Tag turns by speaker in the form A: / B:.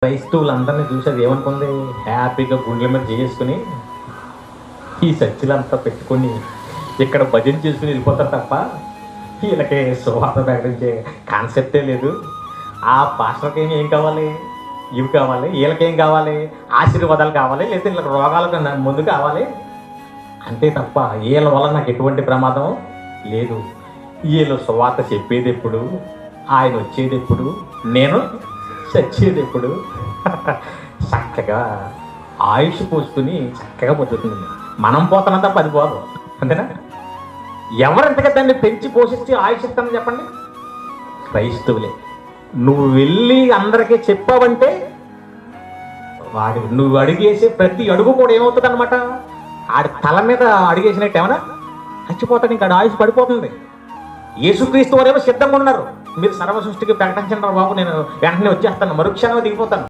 A: క్రైస్తవులందరినీ చూసి అది ఏమనుకుంది, హ్యాపీగా గుండెల మీద చేసుకుని ఈ చర్చిలంతా పెట్టుకొని ఇక్కడ భజన చేసుకుని వెళ్ళిపోతారు తప్ప వీళ్ళకి సువార్త ప్రకటించే కాన్సెప్టే లేదు. ఆ పాస్టర్కి ఏం కావాలి, ఇవి కావాలి, వీళ్ళకేం కావాలి, ఆశీర్వాదాలు కావాలి, లేదా వీళ్ళకి రోగాలకు ముందు కావాలి అంతే తప్ప వీళ్ళ వల్ల నాకు ఎటువంటి ప్రమాదం లేదు. వీళ్ళు సువార్త చెప్పేది ఎప్పుడు, ఆయన వచ్చేది ఎప్పుడు, నేను చచ్చేది ఎప్పుడు, చక్కగా ఆయుష్ పోసుకుని చక్కగా పొద్దుతుంది. మనం పోతున్నాం తప్ప అది పోదు, అంతేనా? ఎవరింతగా దాన్ని పెంచి పోషించి ఆయుష్ ఇస్తానని చెప్పండి? క్రైస్తవులే. నువ్వు వెళ్ళి అందరికీ చెప్పావంటే నువ్వు అడుగేసే ప్రతి అడుగు కూడా ఏమవుతుంది అనమాట, ఆడి తల మీద అడుగేసినట్టు ఏమన్నా చచ్చిపోతాడు, ఇంకా ఆయుష్ పడిపోతుంది. యేసుక్రీస్తు వారేమో సిద్ధంగా ఉన్నారు, మీరు సర్వ సృష్టికి ప్రకటించండి బాబు, నేను వెంటనే వచ్చేస్తాను, మరుక్షణం దిగిపోతాను.